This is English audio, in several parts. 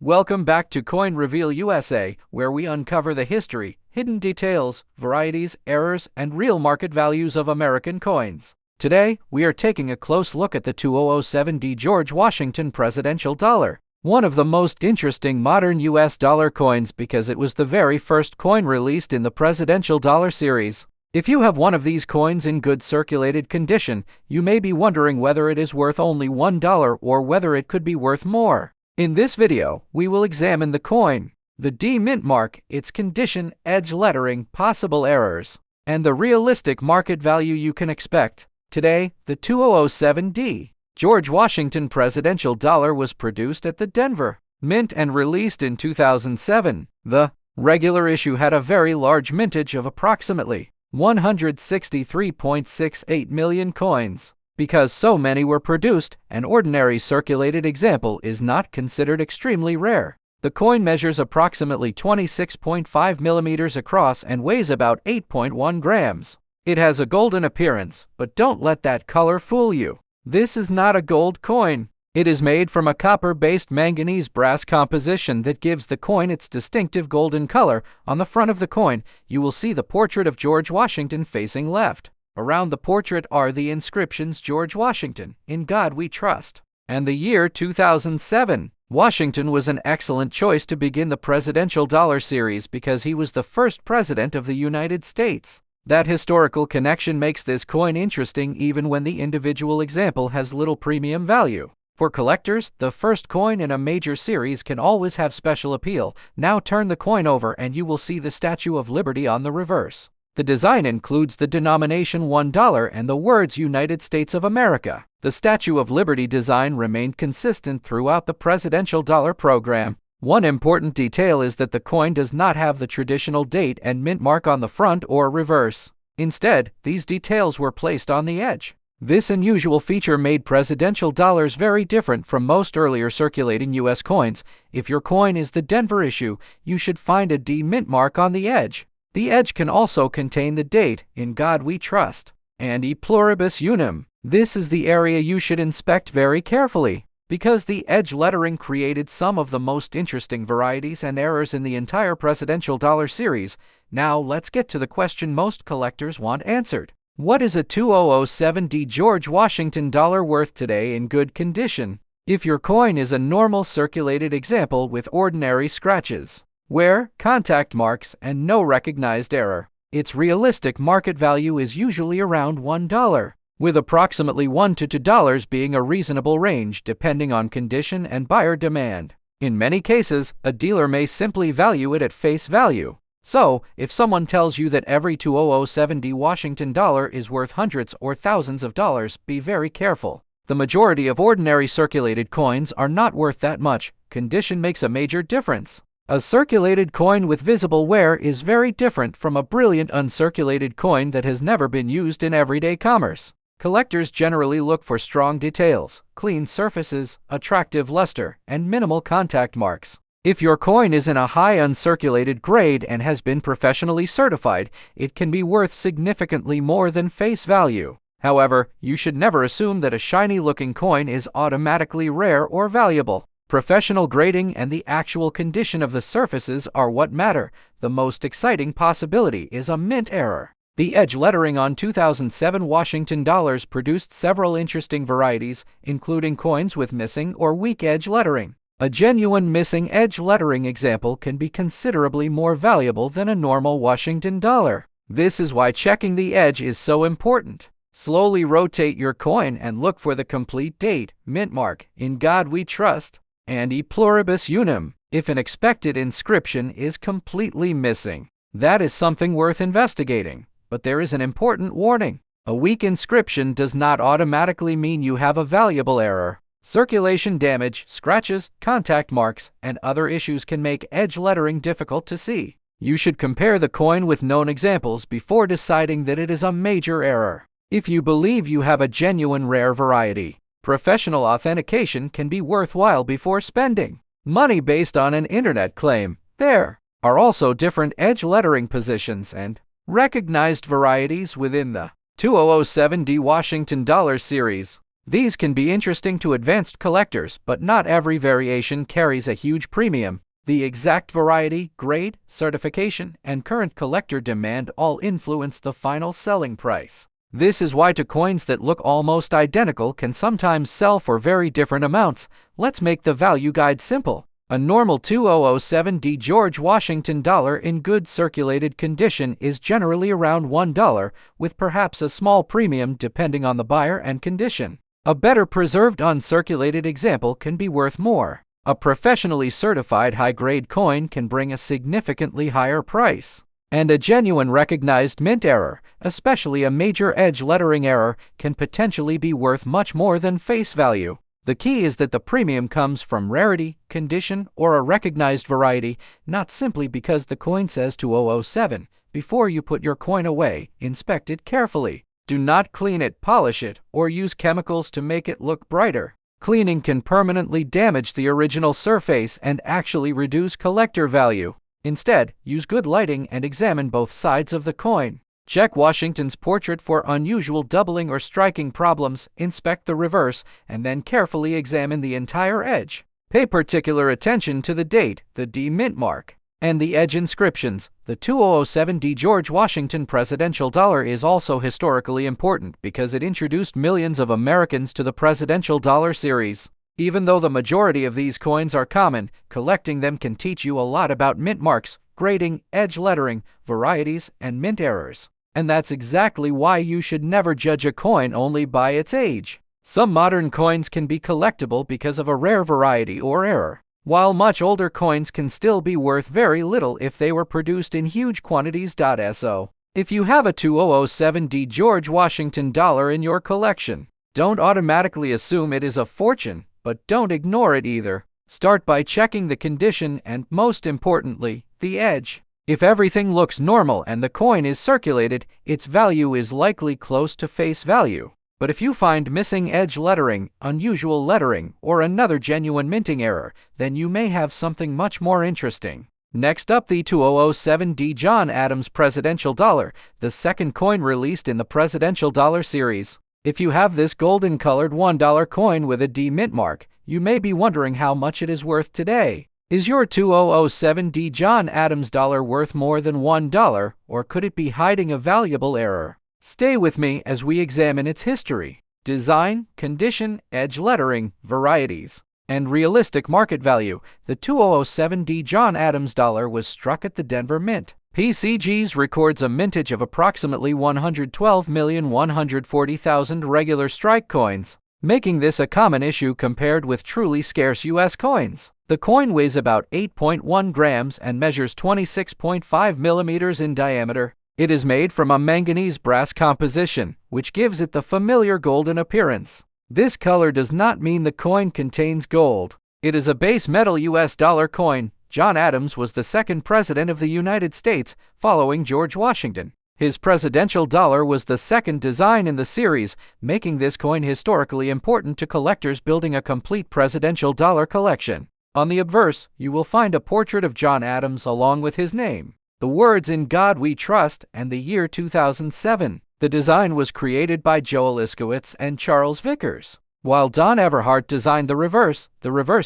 Welcome back to Coin Reveal USA, where we uncover the history, hidden details, varieties, errors, and real market values of American coins. Today, we are taking a close look at the 2007D George Washington Presidential Dollar, one of the most interesting modern US dollar coins because it was the very first coin released in the Presidential Dollar series. If you have one of these coins in good circulated condition, you may be wondering whether it is worth only $1 or whether it could be worth more. In this video, we will examine the coin, the D mint mark, its condition, edge lettering, possible errors, and the realistic market value you can expect. Today, the 2007D George Washington Presidential Dollar was produced at the Denver Mint and released in 2007. The regular issue had a very large mintage of approximately 163.68 million coins. Because so many were produced, an ordinary circulated example is not considered extremely rare. The coin measures approximately 26.5 millimeters across and weighs about 8.1 grams. It has a golden appearance, but don't let that color fool you. This is not a gold coin. It is made from a copper-based manganese brass composition that gives the coin its distinctive golden color. On the front of the coin, you will see the portrait of George Washington facing left. Around the portrait are the inscriptions George Washington, In God We Trust, and the year 2007. Washington was an excellent choice to begin the Presidential Dollar series because he was the first president of the United States. That historical connection makes this coin interesting even when the individual example has little premium value. For collectors, the first coin in a major series can always have special appeal. Now turn the coin over and you will see the Statue of Liberty on the reverse. The design includes the denomination $1 and the words United States of America. The Statue of Liberty design remained consistent throughout the Presidential Dollar program. One important detail is that the coin does not have the traditional date and mint mark on the front or reverse. Instead, these details were placed on the edge. This unusual feature made presidential dollars very different from most earlier circulating US coins. If your coin is the Denver issue, you should find a D mint mark on the edge. The edge can also contain the date, In God We Trust, and PLURIBUS UNUM. This is the area you should inspect very carefully, because the edge lettering created some of the most interesting varieties and errors in the entire Presidential Dollar series. Now let's get to the question most collectors want answered. What is a 2007D George Washington dollar worth today in good condition? If your coin is a normal circulated example with ordinary scratches, wear, contact marks, and no recognized error, its realistic market value is usually around $1, with approximately $1 to $2 being a reasonable range depending on condition and buyer demand. In many cases, a dealer may simply value it at face value. So, if someone tells you that every 2007D Washington dollar is worth hundreds or thousands of dollars, be very careful. The majority of ordinary circulated coins are not worth that much. Condition makes a major difference. A circulated coin with visible wear is very different from a brilliant uncirculated coin that has never been used in everyday commerce. Collectors generally look for strong details, clean surfaces, attractive luster, and minimal contact marks. If your coin is in a high uncirculated grade and has been professionally certified, it can be worth significantly more than face value. However, you should never assume that a shiny-looking coin is automatically rare or valuable. Professional grading and the actual condition of the surfaces are what matter. The most exciting possibility is a mint error. The edge lettering on 2007 Washington dollars produced several interesting varieties, including coins with missing or weak edge lettering. A genuine missing edge lettering example can be considerably more valuable than a normal Washington dollar. This is why checking the edge is so important. Slowly rotate your coin and look for the complete date, mint mark, In God We Trust, and pluribus unum. If an expected inscription is completely missing, that is something worth investigating. But there is an important warning. A weak inscription does not automatically mean you have a valuable error. Circulation damage, scratches, contact marks, and other issues can make edge lettering difficult to see. You should compare the coin with known examples before deciding that it is a major error. If you believe you have a genuine rare variety, professional authentication can be worthwhile before spending money based on an internet claim. There are also different edge lettering positions and recognized varieties within the 2007D Washington dollar series. These can be interesting to advanced collectors, but not every variation carries a huge premium. The exact variety, grade, certification, and current collector demand all influence the final selling price. This is why two coins that look almost identical can sometimes sell for very different amounts. Let's make the value guide simple. A normal 2007D George Washington dollar in good circulated condition is generally around $1, with perhaps a small premium depending on the buyer and condition. A better preserved uncirculated example can be worth more. A professionally certified high-grade coin can bring a significantly higher price. And a genuine recognized mint error, especially a major edge lettering error, can potentially be worth much more than face value. The key is that the premium comes from rarity, condition, or a recognized variety, not simply because the coin says 2007. Before you put your coin away, inspect it carefully. Do not clean it, polish it, or use chemicals to make it look brighter. Cleaning can permanently damage the original surface and actually reduce collector value. Instead, use good lighting and examine both sides of the coin. Check Washington's portrait for unusual doubling or striking problems, inspect the reverse, and then carefully examine the entire edge. Pay particular attention to the date, the D mint mark, and the edge inscriptions. The 2007D George Washington presidential dollar is also historically important because it introduced millions of Americans to the presidential dollar series. Even though the majority of these coins are common, collecting them can teach you a lot about mint marks, grading, edge lettering, varieties, and mint errors. And that's exactly why you should never judge a coin only by its age. Some modern coins can be collectible because of a rare variety or error, while much older coins can still be worth very little if they were produced in huge quantities. So, if you have a 2007D George Washington dollar in your collection, don't automatically assume it is a fortune, but don't ignore it either. Start by checking the condition and, most importantly, the edge. If everything looks normal and the coin is circulated, its value is likely close to face value. But if you find missing edge lettering, unusual lettering, or another genuine minting error, then you may have something much more interesting. Next up, the 2007D John Adams presidential dollar, the second coin released in the presidential dollar series. If you have this golden-colored $1 coin with a D mint mark, you may be wondering how much it is worth today. Is your 2007D John Adams dollar worth more than $1, or could it be hiding a valuable error? Stay with me as we examine its history, design, condition, edge lettering, varieties, and realistic market value. The 2007D John Adams dollar was struck at the Denver Mint. PCGs records a mintage of approximately 112,140,000 regular strike coins, making this a common issue compared with truly scarce U.S. coins. The coin weighs about 8.1 grams and measures 26.5 millimeters in diameter. It is made from a manganese brass composition, which gives it the familiar golden appearance. This color does not mean the coin contains gold. It is a base metal U.S. dollar coin. John Adams was the second president of the United States, following George Washington. His presidential dollar was the second design in the series, making this coin historically important to collectors building a complete presidential dollar collection. On the obverse, you will find a portrait of John Adams along with his name, the words "In God We Trust," and the year 2007. The design was created by Joel Iskowitz and Charles Vickers. While Don Everhart designed the reverse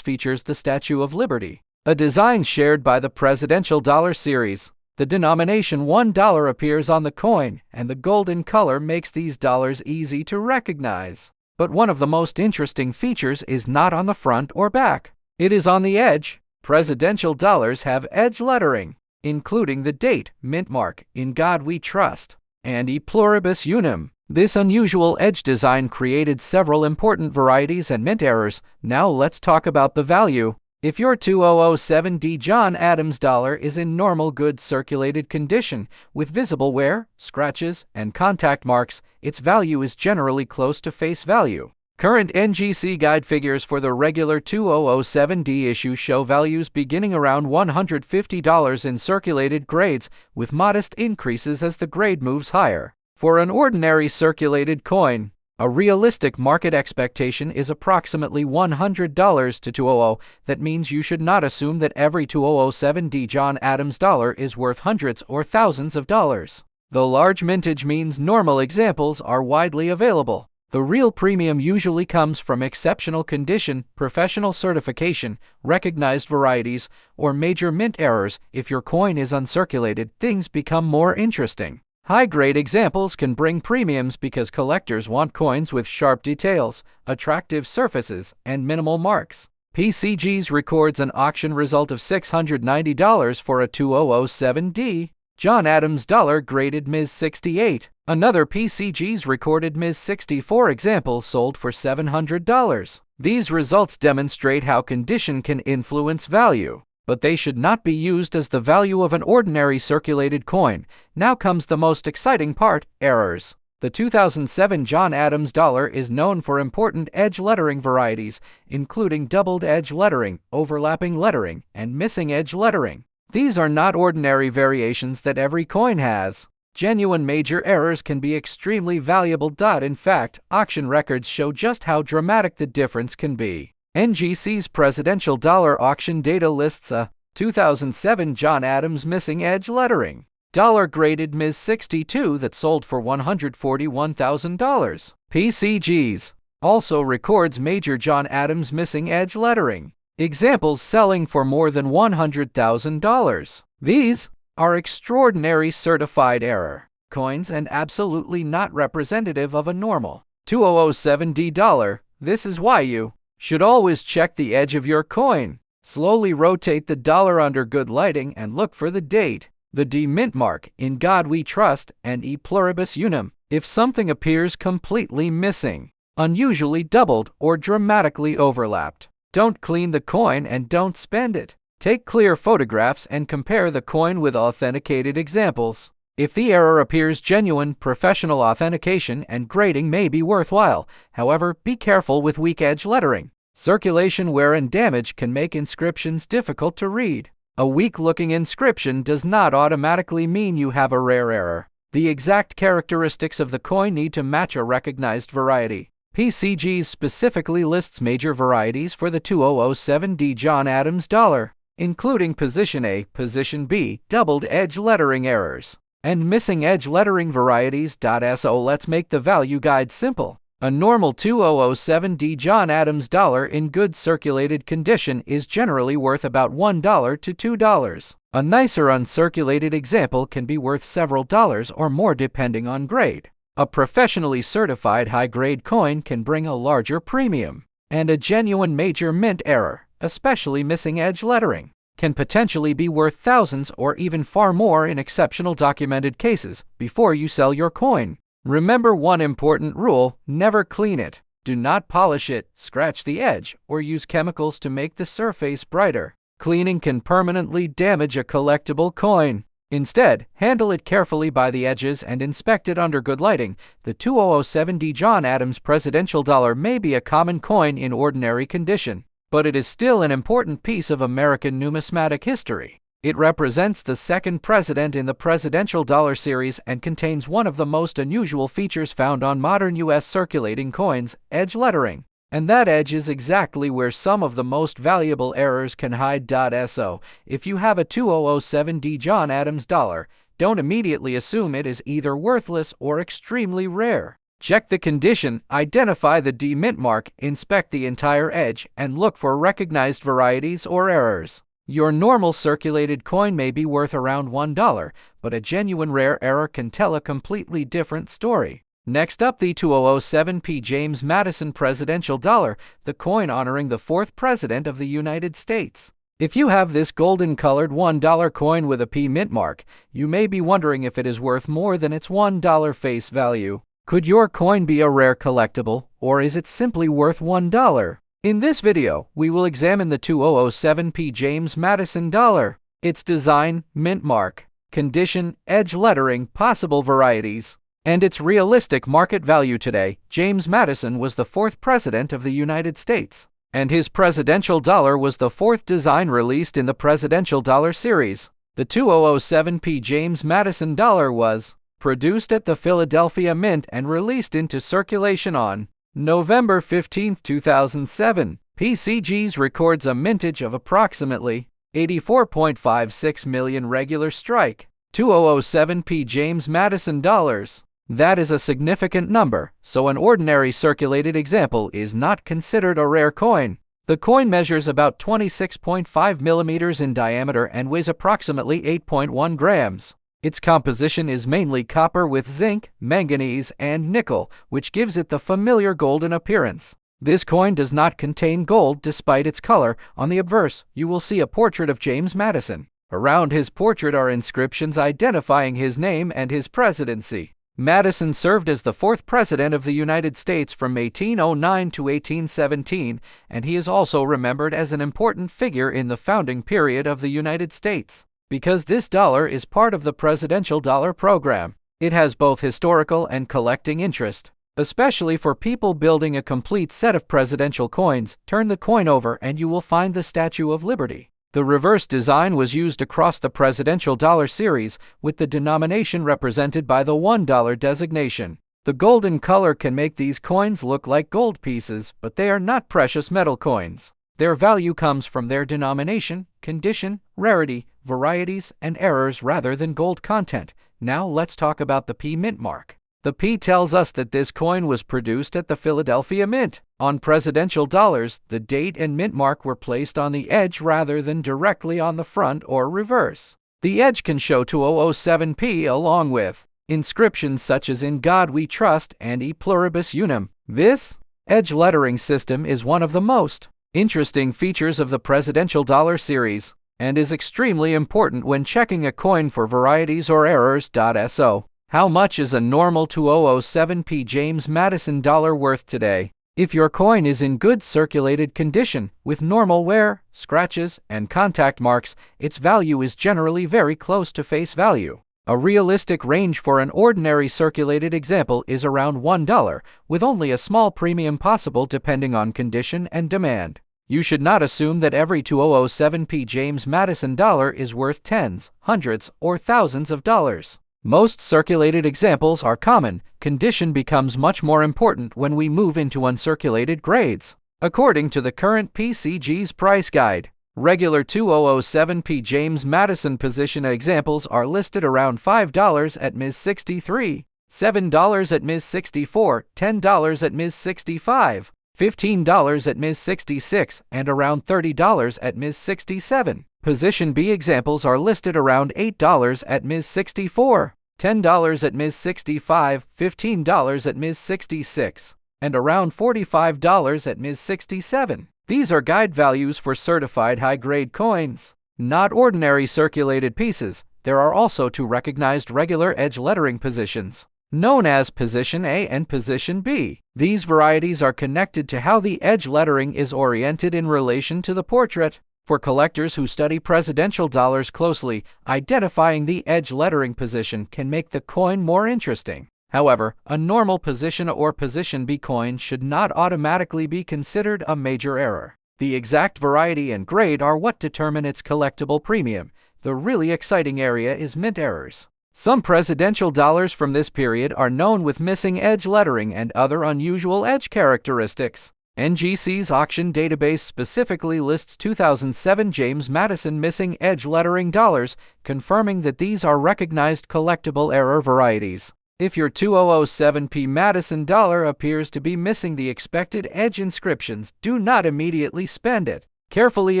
features the Statue of Liberty, a design shared by the presidential dollar series. The denomination $1 appears on the coin, and the golden color makes these dollars easy to recognize. But one of the most interesting features is not on the front or back. It is on the edge. Presidential dollars have edge lettering, including the date, mint mark, "In God We Trust," and PLURIBUS UNUM. This unusual edge design created several important varieties and mint errors. Now let's talk about the value. If your 2007D John Adams dollar is in normal good circulated condition, with visible wear, scratches, and contact marks, its value is generally close to face value. Current NGC guide figures for the regular 2007D issue show values beginning around $150 in circulated grades, with modest increases as the grade moves higher. For an ordinary circulated coin, a realistic market expectation is approximately $100 to $200. That means you should not assume that every 2007D John Adams dollar is worth hundreds or thousands of dollars. The large mintage means normal examples are widely available. The real premium usually comes from exceptional condition, professional certification, recognized varieties, or major mint errors. If your coin is uncirculated, things become more interesting. High-grade examples can bring premiums because collectors want coins with sharp details, attractive surfaces, and minimal marks. PCGs records an auction result of $690 for a 2007D John Adams dollar graded Ms. 68. Another PCG's recorded Ms. 64 example sold for $700. These results demonstrate how condition can influence value, but they should not be used as the value of an ordinary circulated coin. Now comes the most exciting part: errors. The 2007 John Adams dollar is known for important edge lettering varieties, including doubled edge lettering, overlapping lettering, and missing edge lettering. These are not ordinary variations that every coin has. Genuine major errors can be extremely valuable. In fact, auction records show just how dramatic the difference can be. NGC's presidential dollar auction data lists a 2007 John Adams missing edge lettering dollar graded Ms. 62 that sold for $141,000. PCGs also records major John Adams missing edge lettering examples selling for more than $100,000. These are extraordinary certified error coins and absolutely not representative of a normal 2007D dollar. This is why you should always check the edge of your coin. Slowly rotate the dollar under good lighting and look for the date, the D mint mark, in God we trust, and E pluribus unum. If something appears completely missing, unusually doubled, or dramatically overlapped, don't clean the coin and don't spend it. Take clear photographs and compare the coin with authenticated examples. If the error appears genuine, professional authentication and grading may be worthwhile. However, be careful with weak edge lettering. Circulation wear and damage can make inscriptions difficult to read. A weak-looking inscription does not automatically mean you have a rare error. The exact characteristics of the coin need to match a recognized variety. PCGs specifically lists major varieties for the 2007D John Adams dollar, including position A, position B, doubled edge lettering errors, and missing edge lettering varieties. So let's make the value guide simple. A normal 2007D John Adams dollar in good circulated condition is generally worth about $1 to $2. A nicer uncirculated example can be worth several dollars or more depending on grade. A professionally certified high-grade coin can bring a larger premium, and a genuine major mint error, especially missing edge lettering, can potentially be worth thousands or even far more in exceptional documented cases. Before you sell your coin, remember one important rule: never clean it. Do not polish it, scratch the edge, or use chemicals to make the surface brighter. Cleaning can permanently damage a collectible coin. Instead, handle it carefully by the edges and inspect it under good lighting. The 2007D John Adams presidential dollar may be a common coin in ordinary condition, but it is still an important piece of American numismatic history. It represents the second president in the presidential dollar series and contains one of the most unusual features found on modern U.S. circulating coins: edge lettering. And that edge is exactly where some of the most valuable errors can hide. So, if you have a 2007D John Adams dollar, don't immediately assume it is either worthless or extremely rare. Check the condition, identify the D mint mark, inspect the entire edge, and look for recognized varieties or errors. Your normal circulated coin may be worth around $1, but a genuine rare error can tell a completely different story. Next up, the 2007P James Madison presidential dollar, the coin honoring the fourth president of the United States. If you have this golden-colored $1 coin with a P mint mark, you may be wondering if it is worth more than its $1 face value. Could your coin be a rare collectible, or is it simply worth $1? In this video, we will examine the 2007P James Madison dollar, its design, mint mark, condition, edge lettering, possible varieties, and its realistic market value today. James Madison was the fourth president of the United States, and his presidential dollar was the fourth design released in the presidential dollar series. The 2007P James Madison dollar was produced at the Philadelphia Mint and released into circulation on November 15, 2007. PCGs records a mintage of approximately 84.56 million regular strike 2007P James Madison dollars. That is a significant number, so an ordinary circulated example is not considered a rare coin. The coin measures about 26.5 millimeters in diameter and weighs approximately 8.1 grams. Its composition is mainly copper with zinc, manganese, and nickel, which gives it the familiar golden appearance. This coin does not contain gold despite its color. On the obverse, you will see a portrait of James Madison. Around his portrait are inscriptions identifying his name and his presidency. Madison served as the 4th President of the United States from 1809 to 1817, and he is also remembered as an important figure in the founding period of the United States. Because this dollar is part of the Presidential Dollar Program, it has both historical and collecting interest. Especially for people building a complete set of presidential coins, turn the coin over and you will find the Statue of Liberty. The reverse design was used across the presidential dollar series, with the denomination represented by the $1 designation. The golden color can make these coins look like gold pieces, but they are not precious metal coins. Their value comes from their denomination, condition, rarity, varieties, and errors rather than gold content. Now let's talk about the P mint mark. The P tells us that this coin was produced at the Philadelphia Mint. On presidential dollars, the date and mint mark were placed on the edge rather than directly on the front or reverse. The edge can show 2007P along with inscriptions such as "In God We Trust" and "E Pluribus Unum." This edge lettering system is one of the most interesting features of the presidential dollar series and is extremely important when checking a coin for varieties or errors. So, how much is a normal 2007P James Madison dollar worth today? If your coin is in good circulated condition, with normal wear, scratches, and contact marks, its value is generally very close to face value. A realistic range for an ordinary circulated example is around $1, with only a small premium possible depending on condition and demand. You should not assume that every 2007P James Madison dollar is worth tens, hundreds, or thousands of dollars. Most circulated examples are common. Condition becomes much more important when we move into uncirculated grades. According to the current PCG's price guide, regular 2007P James Madison position examples are listed around $5 at Ms. 63, $7 at Ms. 64, $10 at Ms. 65, $15 at Ms. 66, and around $30 at Ms. 67. Position B examples are listed around $8 at Ms. 64, $10 at Ms. 65, $15 at Ms. 66, and around $45 at Ms. 67. These are guide values for certified high-grade coins, not ordinary circulated pieces. There are also two recognized regular edge lettering positions, known as Position A and Position B. These varieties are connected to how the edge lettering is oriented in relation to the portrait. For collectors who study presidential dollars closely, identifying the edge lettering position can make the coin more interesting. However, a normal Position A or Position B coin should not automatically be considered a major error. The exact variety and grade are what determine its collectible premium. The really exciting area is mint errors. Some presidential dollars from this period are known with missing edge lettering and other unusual edge characteristics. NGC's auction database specifically lists 2007 James Madison missing edge lettering dollars, confirming that these are recognized collectible error varieties. If your 2007P Madison dollar appears to be missing the expected edge inscriptions, do not immediately spend it. Carefully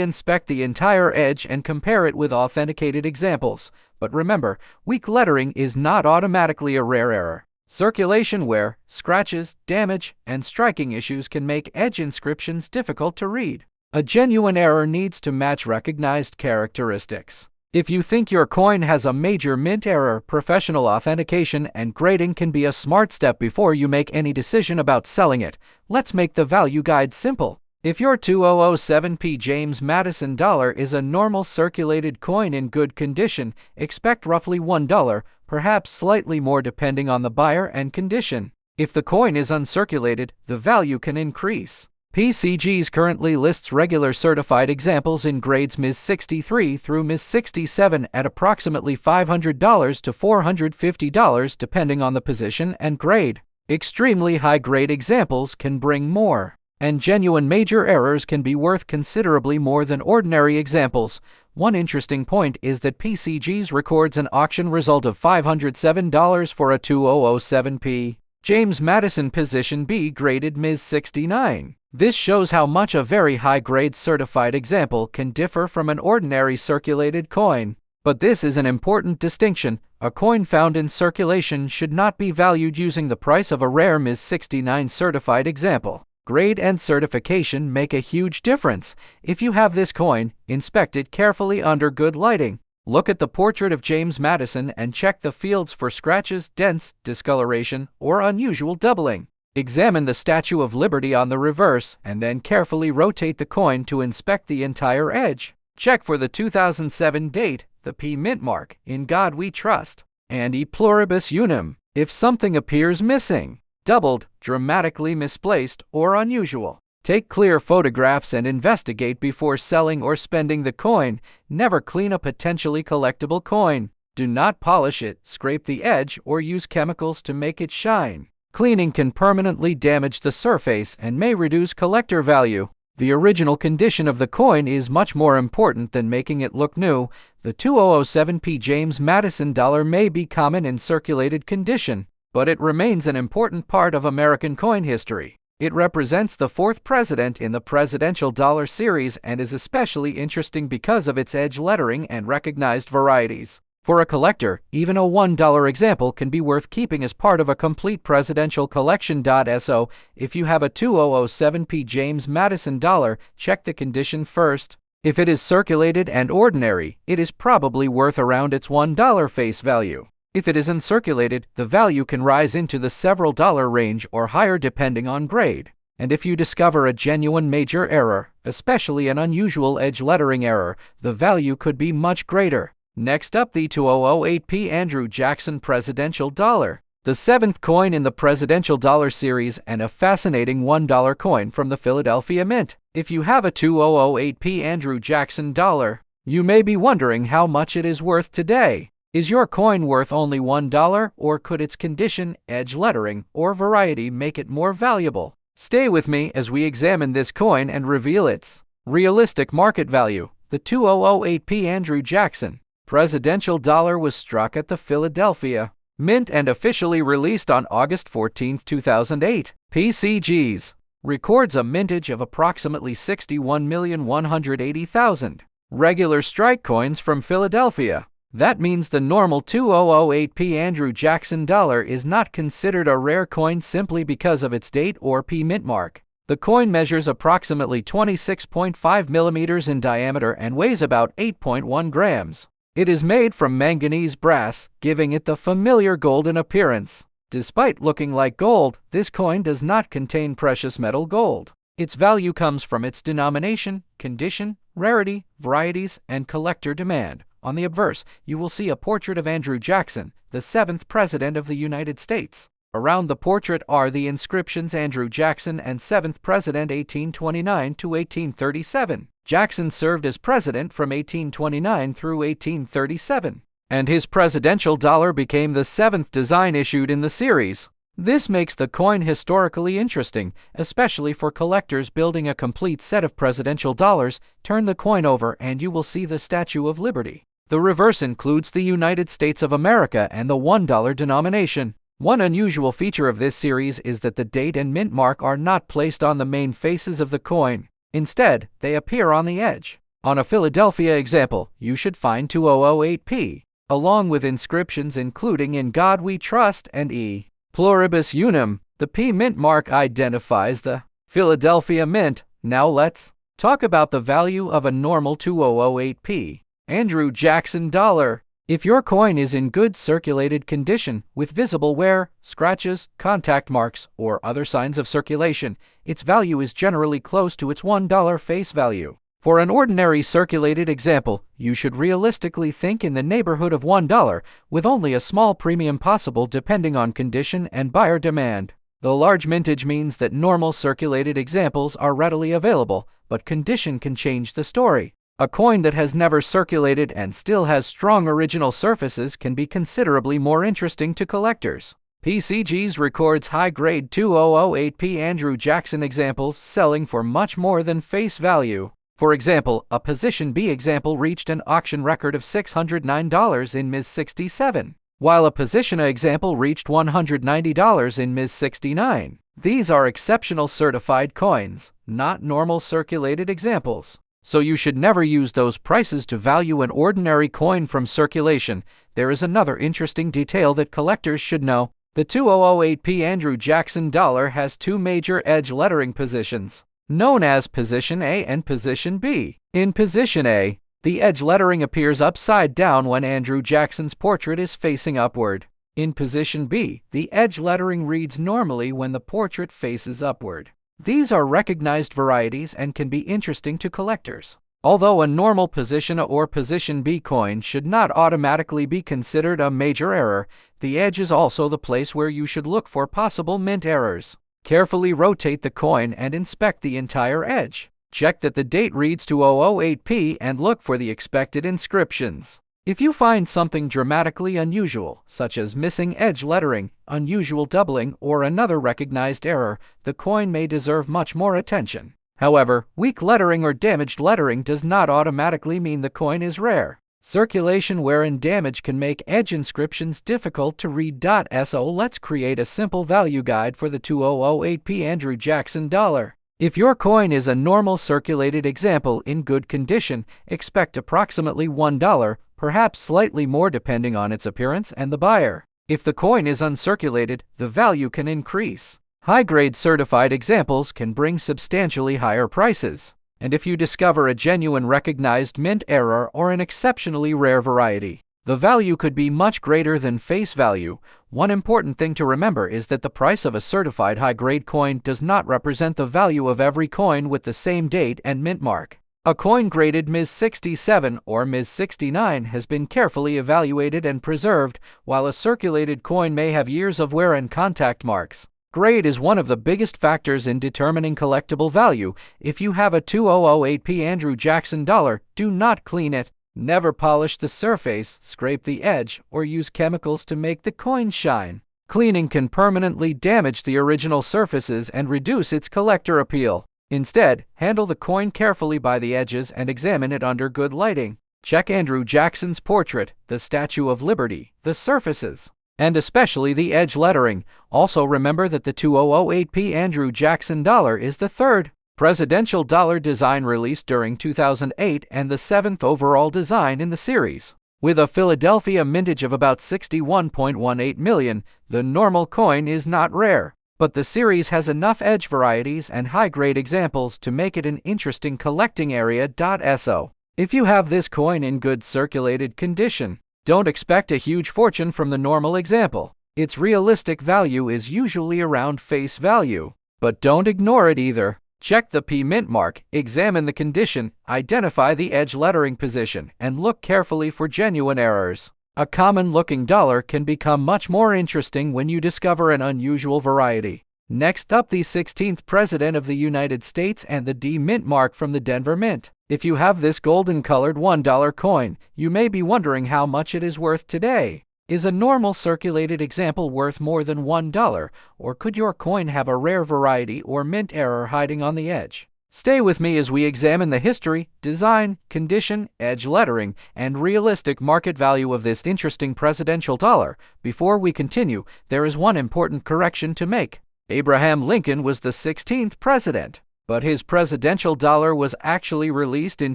inspect the entire edge and compare it with authenticated examples. But remember, weak lettering is not automatically a rare error. Circulation wear, scratches, damage, and striking issues can make edge inscriptions difficult to read. A genuine error needs to match recognized characteristics. If you think your coin has a major mint error, professional authentication and grading can be a smart step before you make any decision about selling it. Let's make the value guide simple. If your 2007P James Madison dollar is a normal circulated coin in good condition, expect roughly $1, perhaps slightly more depending on the buyer and condition. If the coin is uncirculated, the value can increase. PCG's currently lists regular certified examples in grades Ms. 63 through Ms. 67 at approximately $500 to $450 depending on the position and grade. Extremely high-grade examples can bring more. and genuine major errors can be worth considerably more than ordinary examples. One interesting point is that PCGs records an auction result of $507 for a 2007P James Madison Position B graded Ms. 69. This shows how much a very high-grade certified example can differ from an ordinary circulated coin. But this is an important distinction. A coin found in circulation should not be valued using the price of a rare Ms. 69 certified example. Grade and certification make a huge difference. If you have this coin, inspect it carefully under good lighting. Look at the portrait of James Madison and check the fields for scratches, dents, discoloration, or unusual doubling. Examine the Statue of Liberty on the reverse and then carefully rotate the coin to inspect the entire edge. Check for the 2007 date, the P mint mark, "In God We Trust," and E Pluribus Unum. If something appears missing, doubled, dramatically misplaced, or unusual, take clear photographs and investigate before selling or spending the coin. Never clean a potentially collectible coin. Do not polish it, scrape the edge, or use chemicals to make it shine. Cleaning can permanently damage the surface and may reduce collector value. The original condition of the coin is much more important than making it look new. The 2007P James Madison dollar may be common in circulated condition, but it remains an important part of American coin history. It represents the fourth president in the presidential dollar series and is especially interesting because of its edge lettering and recognized varieties. For a collector, even a $1 example can be worth keeping as part of a complete presidential collection. So, if you have a 2007P James Madison dollar, check the condition first. If it is circulated and ordinary, it is probably worth around its $1 face value. If it is uncirculated, the value can rise into the several dollar range or higher depending on grade. And if you discover a genuine major error, especially an unusual edge lettering error, the value could be much greater. Next up, the 2008P Andrew Jackson Presidential Dollar, the seventh coin in the presidential dollar series and a fascinating $1 coin from the Philadelphia Mint. If you have a 2008P Andrew Jackson dollar, you may be wondering how much it is worth today. Is your coin worth only $1, or could its condition, edge lettering, or variety make it more valuable? Stay with me as we examine this coin and reveal its realistic market value. The 2008P Andrew Jackson Presidential Dollar was struck at the Philadelphia Mint and officially released on August 14, 2008. PCGs records a mintage of approximately 61,180,000 regular strike coins from Philadelphia. That means the normal 2008P Andrew Jackson dollar is not considered a rare coin simply because of its date or P mint mark. The coin measures approximately 26.5 millimeters in diameter and weighs about 8.1 grams. It is made from manganese brass, giving it the familiar golden appearance. Despite looking like gold, this coin does not contain precious metal gold. Its value comes from its denomination, condition, rarity, varieties, and collector demand. On the obverse, you will see a portrait of Andrew Jackson, the seventh President of the United States. Around the portrait are the inscriptions Andrew Jackson and 7th President 1829 to 1837. Jackson served as president from 1829 through 1837, and his presidential dollar became the seventh design issued in the series. This makes the coin historically interesting, especially for collectors building a complete set of presidential dollars. Turn the coin over and you will see the Statue of Liberty. The reverse includes the United States of America and the $1 denomination. One unusual feature of this series is that the date and mint mark are not placed on the main faces of the coin. Instead, they appear on the edge. On a Philadelphia example, you should find 2008P, along with inscriptions including "In God We Trust" and E Pluribus Unum. The P mint mark identifies the Philadelphia Mint. Now let's talk about the value of a normal 2008P Andrew Jackson dollar. If your coin is in good circulated condition, with visible wear, scratches, contact marks, or other signs of circulation, its value is generally close to its $1 face value. For an ordinary circulated example, you should realistically think in the neighborhood of $1, with only a small premium possible depending on condition and buyer demand. The large mintage means that normal circulated examples are readily available, but condition can change the story. A coin that has never circulated and still has strong original surfaces can be considerably more interesting to collectors. PCGs records high-grade 2008P Andrew Jackson examples selling for much more than face value. For example, a position B example reached an auction record of $609 in Ms. 67, while a position A example reached $190 in Ms. 69. These are exceptional certified coins, not normal circulated examples. So you should never use those prices to value an ordinary coin from circulation. There is another interesting detail that collectors should know. The 2008P Andrew Jackson dollar has two major edge lettering positions, known as Position A and Position B. In Position A, the edge lettering appears upside down when Andrew Jackson's portrait is facing upward. In Position B, the edge lettering reads normally when the portrait faces upward. These are recognized varieties and can be interesting to collectors. Although a normal Position A or Position B coin should not automatically be considered a major error, the edge is also the place where you should look for possible mint errors. Carefully rotate the coin and inspect the entire edge. Check that the date reads 2008P and look for the expected inscriptions. If you find something dramatically unusual, such as missing edge lettering, unusual doubling, or another recognized error, the coin may deserve much more attention. However, weak lettering or damaged lettering does not automatically mean the coin is rare. Circulation wear and damage can make edge inscriptions difficult to read. So let's create a simple value guide for the 2008P Andrew Jackson dollar. If your coin is a normal circulated example in good condition, expect approximately $1, perhaps slightly more depending on its appearance and the buyer. If the coin is uncirculated, the value can increase. High-grade certified examples can bring substantially higher prices. And if you discover a genuine recognized mint error or an exceptionally rare variety, the value could be much greater than face value. One important thing to remember is that the price of a certified high-grade coin does not represent the value of every coin with the same date and mint mark. A coin graded Ms. 67 or Ms. 69 has been carefully evaluated and preserved, while a circulated coin may have years of wear and contact marks. Grade is one of the biggest factors in determining collectible value. If you have a 2008P Andrew Jackson dollar, do not clean it. Never polish the surface, scrape the edge, or use chemicals to make the coin shine. Cleaning can permanently damage the original surfaces and reduce its collector appeal. Instead, handle the coin carefully by the edges and examine it under good lighting. Check Andrew Jackson's portrait, the Statue of Liberty, the surfaces, and especially the edge lettering. Also remember that the 2008P Andrew Jackson dollar is the third presidential dollar design released during 2008 and the seventh overall design in the series. With a Philadelphia mintage of about 61.18 million, the normal coin is not rare, but the series has enough edge varieties and high-grade examples to make it an interesting collecting area. So, if you have this coin in good circulated condition, don't expect a huge fortune from the normal example. Its realistic value is usually around face value, but don't ignore it either. Check the P mint mark, examine the condition, identify the edge lettering position, and look carefully for genuine errors. A common-looking dollar can become much more interesting when you discover an unusual variety. Next up, the 16th President of the United States and the D mint mark from the Denver Mint. If you have this golden-colored $1 coin, you may be wondering how much it is worth today. Is a normal circulated example worth more than $1, or could your coin have a rare variety or mint error hiding on the edge? Stay with me as we examine the history, design, condition, edge lettering, and realistic market value of this interesting presidential dollar. Before we continue, there is one important correction to make. Abraham Lincoln was the 16th president, but his presidential dollar was actually released in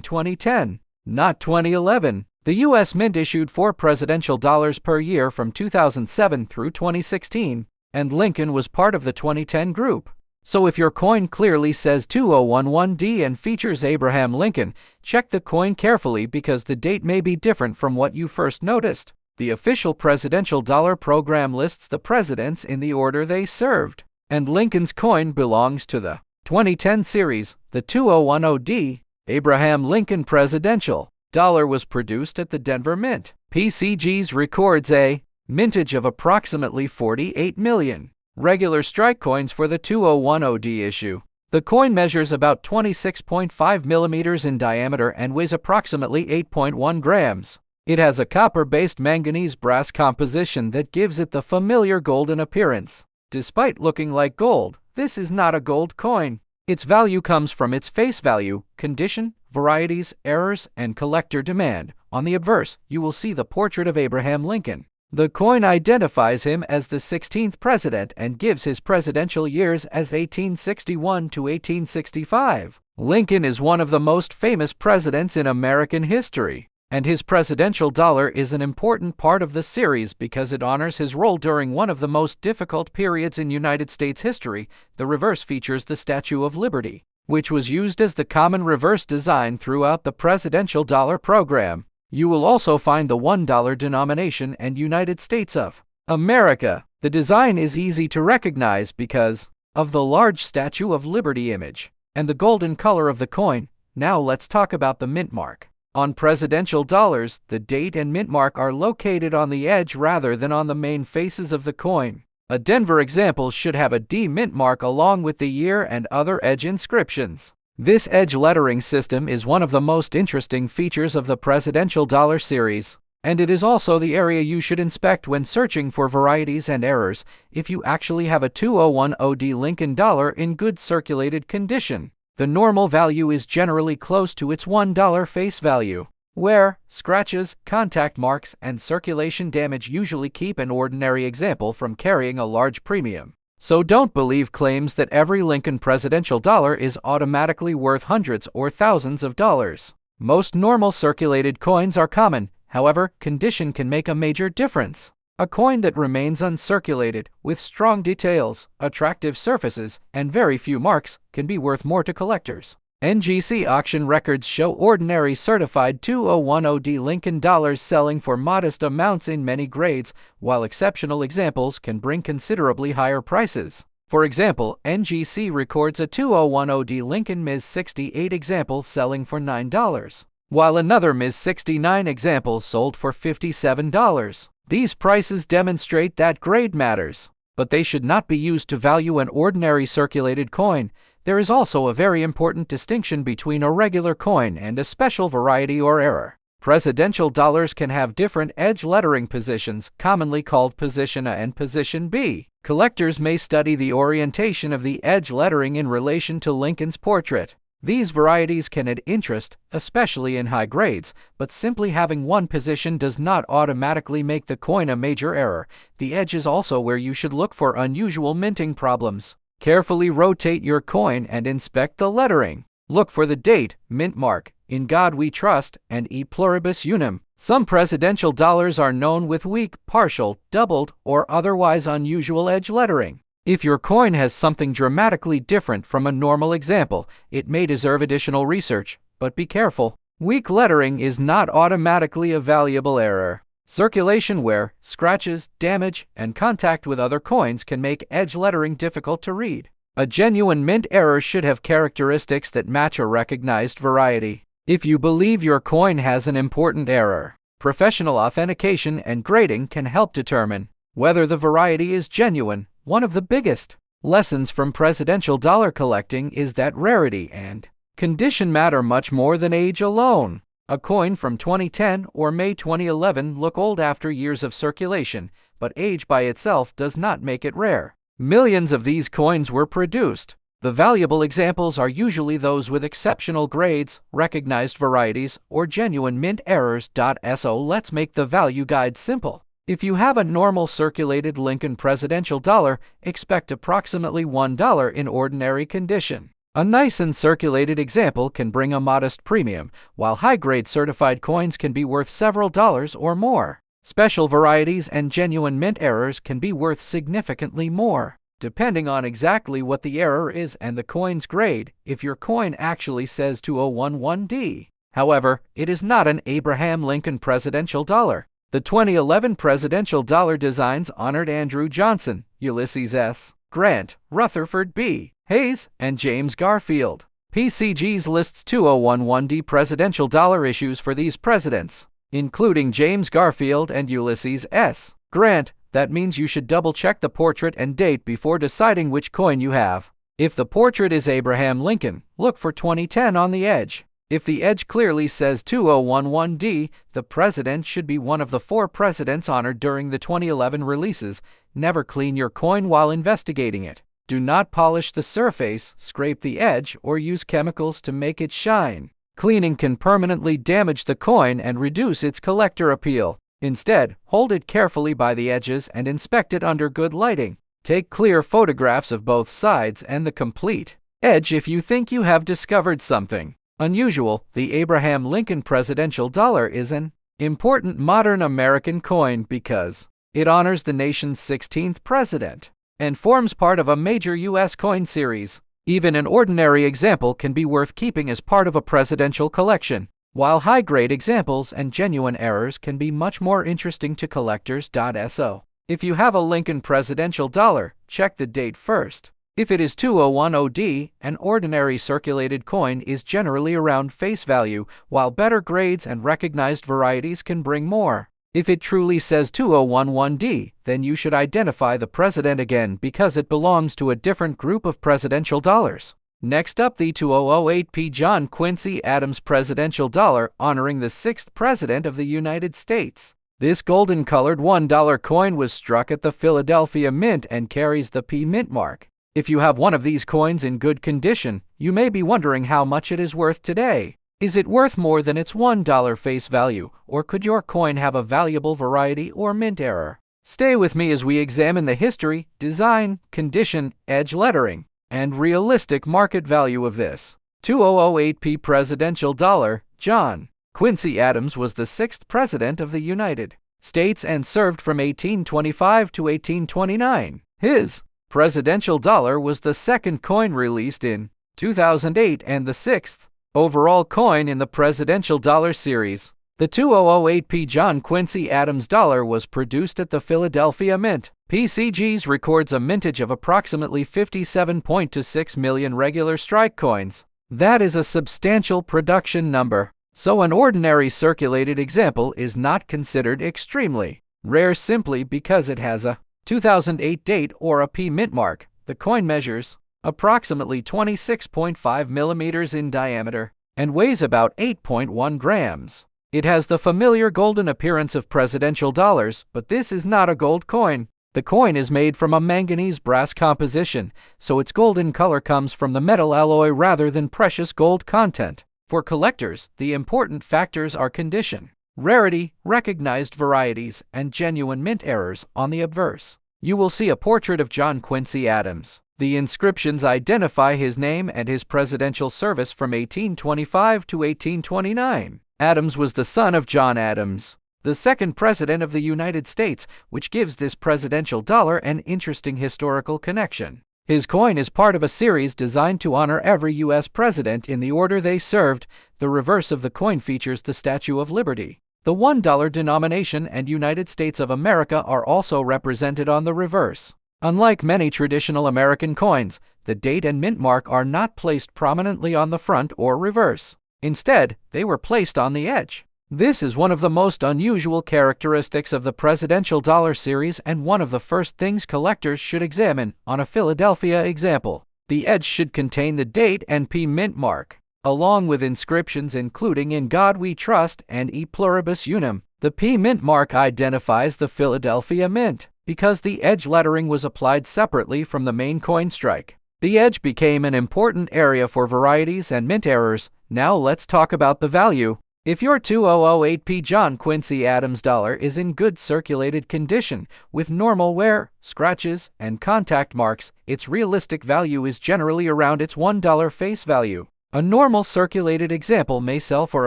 2010, not 2011. The U.S. Mint issued 4 presidential dollars per year from 2007 through 2016, and Lincoln was part of the 2010 group. So if your coin clearly says 2011D and features Abraham Lincoln, check the coin carefully because the date may be different from what you first noticed. The official presidential dollar program lists the presidents in the order they served, and Lincoln's coin belongs to the 2010 series. The 2010D, Abraham Lincoln Presidential dollar was produced at the Denver Mint. PCGs records a mintage of approximately 48 million regular strike coins for the 2010D issue. The coin measures about 26.5 millimeters in diameter and weighs approximately 8.1 grams. It has a copper-based manganese-brass composition that gives it the familiar golden appearance. Despite looking like gold, this is not a gold coin. Its value comes from its face value, condition, varieties, errors, and collector demand. On the obverse, you will see the portrait of Abraham Lincoln. The coin identifies him as the 16th president and gives his presidential years as 1861 to 1865. Lincoln is one of the most famous presidents in American history, and his presidential dollar is an important part of the series because it honors his role during one of the most difficult periods in United States history. The reverse features the Statue of Liberty, which was used as the common reverse design throughout the presidential dollar program. You will also find the $1 denomination and United States of America. The design is easy to recognize because of the large Statue of Liberty image and the golden color of the coin. Now let's talk about the mint mark. On presidential dollars, the date and mint mark are located on the edge rather than on the main faces of the coin. A Denver example should have a D mint mark along with the year and other edge inscriptions. This edge lettering system is one of the most interesting features of the presidential dollar series, and it is also the area you should inspect when searching for varieties and errors if you actually have a 2010D Lincoln dollar in good circulated condition. The normal value is generally close to its $1 face value, where scratches, contact marks, and circulation damage usually keep an ordinary example from carrying a large premium. So don't believe claims that every Lincoln presidential dollar is automatically worth hundreds or thousands of dollars. Most normal circulated coins are common, however, condition can make a major difference. A coin that remains uncirculated, with strong details, attractive surfaces, and very few marks, can be worth more to collectors. NGC auction records show ordinary certified 2010D Lincoln dollars selling for modest amounts in many grades, while exceptional examples can bring considerably higher prices. For example, NGC records a 2010D Lincoln Ms. 68 example selling for $9, while another Ms. 69 example sold for $57. These prices demonstrate that grade matters, but they should not be used to value an ordinary circulated coin. There is also a very important distinction between a regular coin and a special variety or error. Presidential dollars can have different edge lettering positions, commonly called position A and position B. Collectors may study the orientation of the edge lettering in relation to Lincoln's portrait. These varieties can add interest, especially in high grades, but simply having one position does not automatically make the coin a major error. The edge is also where you should look for unusual minting problems. Carefully rotate your coin and inspect the lettering. Look for the date, mint mark, In God We Trust, and E Pluribus Unum. Some presidential dollars are known with weak, partial, doubled, or otherwise unusual edge lettering. If your coin has something dramatically different from a normal example, it may deserve additional research, but be careful. Weak lettering is not automatically a valuable error. Circulation wear, scratches, damage, and contact with other coins can make edge lettering difficult to read. A genuine mint error should have characteristics that match a recognized variety. If you believe your coin has an important error, professional authentication and grading can help determine whether the variety is genuine. One of the biggest lessons from presidential dollar collecting is that rarity and condition matter much more than age alone. A coin from 2010 or May 2011 look old after years of circulation, but age by itself does not make it rare. Millions of these coins were produced. The valuable examples are usually those with exceptional grades, recognized varieties, or genuine mint errors. So let's make the value guide simple. If you have a normal circulated Lincoln presidential dollar, expect approximately $1 in ordinary condition. A nice and circulated example can bring a modest premium, while high-grade certified coins can be worth several dollars or more. Special varieties and genuine mint errors can be worth significantly more, depending on exactly what the error is and the coin's grade. If your coin actually says 2011D, however, it is not an Abraham Lincoln presidential dollar. The 2011 presidential dollar designs honored Andrew Johnson, Ulysses S. Grant, Rutherford B. Hayes, and James Garfield. PCG's lists 2011D presidential dollar issues for these presidents, including James Garfield and Ulysses S. Grant. That means you should double-check the portrait and date before deciding which coin you have. If the portrait is Abraham Lincoln, look for 2010 on the edge. If the edge clearly says 2011D, the president should be one of the 4 presidents honored during the 2011 releases. Never clean your coin while investigating it. Do not polish the surface, scrape the edge, or use chemicals to make it shine. Cleaning can permanently damage the coin and reduce its collector appeal. Instead, hold it carefully by the edges and inspect it under good lighting. Take clear photographs of both sides and the complete edge if you think you have discovered something unusual. The Abraham Lincoln Presidential Dollar is an important modern American coin because it honors the nation's 16th president and forms part of a major U.S. coin series. Even an ordinary example can be worth keeping as part of a presidential collection, while high-grade examples and genuine errors can be much more interesting to collectors. So, if you have a Lincoln Presidential Dollar, check the date first. If it is 2010D, an ordinary circulated coin is generally around face value, while better grades and recognized varieties can bring more. If it truly says 2011D, then you should identify the president again because it belongs to a different group of presidential dollars. Next up, the 2008P John Quincy Adams Presidential Dollar, honoring the 6th President of the United States. This golden-colored $1 coin was struck at the Philadelphia Mint and carries the P Mint mark. If you have one of these coins in good condition, you may be wondering how much it is worth today. Is it worth more than its $1 face value, or could your coin have a valuable variety or mint error? Stay with me as we examine the history, design, condition, edge lettering, and realistic market value of this 2008P Presidential Dollar. John Quincy Adams was the 6th President of the United States and served from 1825 to 1829. His presidential dollar was the second coin released in 2008 and the 6th overall coin in the presidential dollar series. The 2008P John Quincy Adams dollar was produced at the Philadelphia Mint. PCGs records a mintage of approximately 57.26 million regular strike coins. That is a substantial production number, so an ordinary circulated example is not considered extremely rare simply because it has a 2008 date or a P Mint mark. The coin measures approximately 26.5 millimeters in diameter and weighs about 8.1 grams. It has the familiar golden appearance of presidential dollars, but this is not a gold coin. The coin is made from a manganese brass composition, so its golden color comes from the metal alloy rather than precious gold content. For collectors, the important factors are condition, rarity, recognized varieties, and genuine mint errors. On the obverse, you will see a portrait of John Quincy Adams. The inscriptions identify his name and his presidential service from 1825 to 1829. Adams was the son of John Adams, the 2nd President of the United States, which gives this presidential dollar an interesting historical connection. His coin is part of a series designed to honor every U.S. president in the order they served. The reverse of the coin features the Statue of Liberty. The $1 denomination and United States of America are also represented on the reverse. Unlike many traditional American coins, the date and mint mark are not placed prominently on the front or reverse. Instead, they were placed on the edge. This is one of the most unusual characteristics of the presidential dollar series and one of the first things collectors should examine on a Philadelphia example. The edge should contain the date and P Mint mark, along with inscriptions including "In God We Trust" and "E Pluribus Unum." The P Mint mark identifies the Philadelphia Mint because the edge lettering was applied separately from the main coin strike. The edge became an important area for varieties and mint errors. Now let's talk about the value. If your 2008P John Quincy Adams dollar is in good circulated condition, with normal wear, scratches, and contact marks, its realistic value is generally around its $1 face value. A normal circulated example may sell for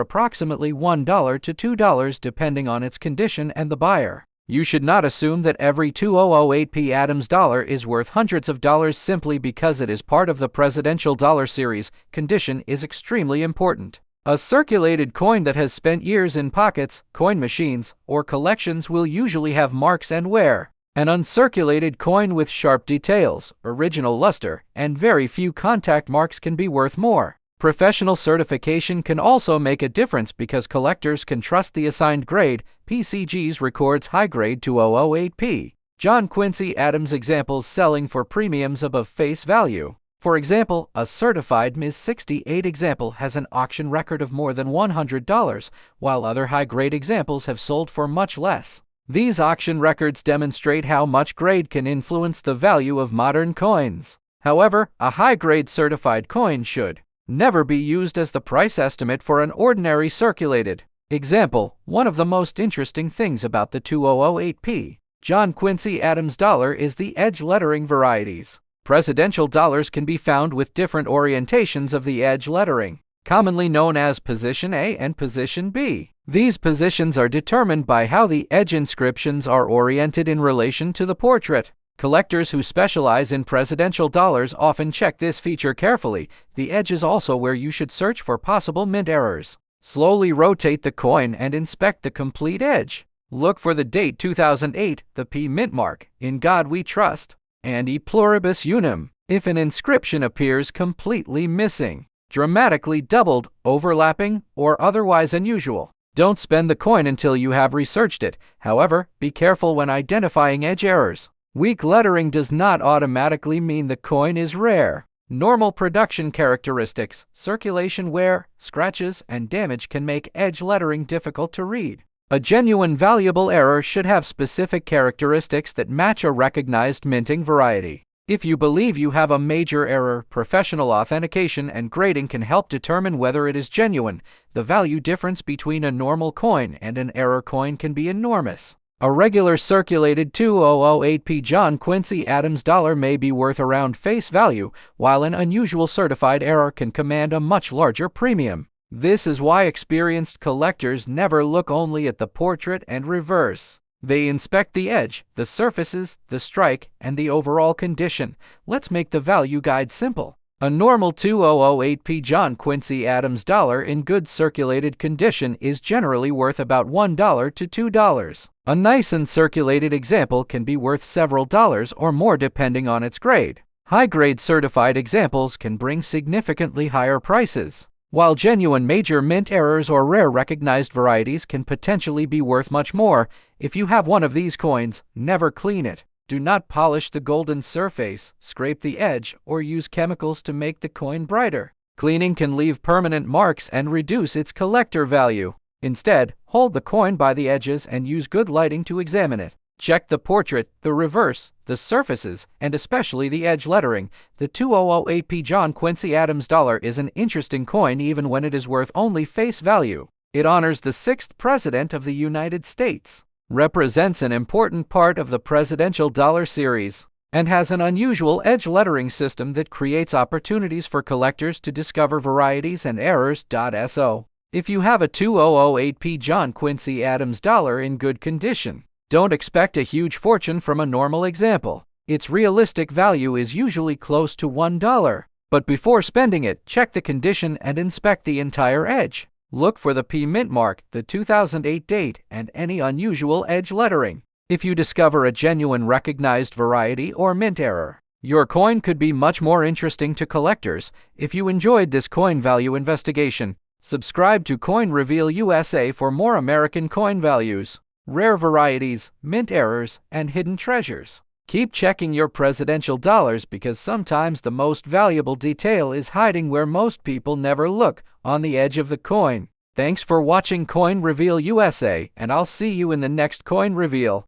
approximately $1 to $2 depending on its condition and the buyer. You should not assume that every 2008P Adams dollar is worth hundreds of dollars simply because it is part of the presidential dollar series. Condition is extremely important. A circulated coin that has spent years in pockets, coin machines, or collections will usually have marks and wear. An uncirculated coin with sharp details, original luster, and very few contact marks can be worth more. Professional certification can also make a difference because collectors can trust the assigned grade. PCGs records high grade 2008P John Quincy Adams examples selling for premiums above face value. For example, a certified Ms. 68 example has an auction record of more than $100, while other high-grade examples have sold for much less. These auction records demonstrate how much grade can influence the value of modern coins. However, a high-grade certified coin should never be used as the price estimate for an ordinary circulated example. One of the most interesting things about the 2008p John Quincy Adams dollar is the edge lettering varieties. Presidential dollars can be found with different orientations of the edge lettering, commonly known as Position A and Position B. These positions are determined by how the edge inscriptions are oriented in relation to the portrait. Collectors who specialize in presidential dollars often check this feature carefully. The edge is also where you should search for possible mint errors. Slowly rotate the coin and inspect the complete edge. Look for the date 2008, the P mint mark, In God We Trust, and E Pluribus Unum. If an inscription appears completely missing, dramatically doubled, overlapping, or otherwise unusual, don't spend the coin until you have researched it. However, be careful when identifying edge errors. Weak lettering does not automatically mean the coin is rare. Normal production characteristics, circulation wear, scratches, and damage can make edge lettering difficult to read. A genuine valuable error should have specific characteristics that match a recognized minting variety. If you believe you have a major error, professional authentication and grading can help determine whether it is genuine. The value difference between a normal coin and an error coin can be enormous. A regular circulated 2008p John Quincy Adams dollar may be worth around face value, while an unusual certified error can command a much larger premium. This is why experienced collectors never look only at the portrait and reverse. They inspect the edge, the surfaces, the strike, and the overall condition. Let's make the value guide simple. A normal 2008p John Quincy Adams dollar in good circulated condition is generally worth about $1 to $2. A nice and circulated example can be worth several dollars or more depending on its grade. High-grade certified examples can bring significantly higher prices, while genuine major mint errors or rare recognized varieties can potentially be worth much more. If you have one of these coins, never clean it. Do not polish the golden surface, scrape the edge, or use chemicals to make the coin brighter. Cleaning can leave permanent marks and reduce its collector value. Instead, hold the coin by the edges and use good lighting to examine it. Check the portrait, the reverse, the surfaces, and especially the edge lettering. The 2008p John Quincy Adams dollar is an interesting coin even when it is worth only face value. It honors the 6th President of the United States, represents an important part of the presidential dollar series, and has an unusual edge lettering system that creates opportunities for collectors to discover varieties and errors. So, if you have a 2008p John Quincy Adams dollar in good condition, don't expect a huge fortune from a normal example. Its realistic value is usually close to $1. But before spending it, check the condition and inspect the entire edge. Look for the P mint mark, the 2008 date, and any unusual edge lettering. If you discover a genuine recognized variety or mint error, your coin could be much more interesting to collectors. If you enjoyed this coin value investigation, subscribe to Coin Reveal USA for more American coin values, rare varieties, mint errors, and hidden treasures. Keep checking your presidential dollars because sometimes the most valuable detail is hiding where most people never look, on the edge of the coin. Thanks for watching Coin Reveal USA, and I'll see you in the next Coin Reveal.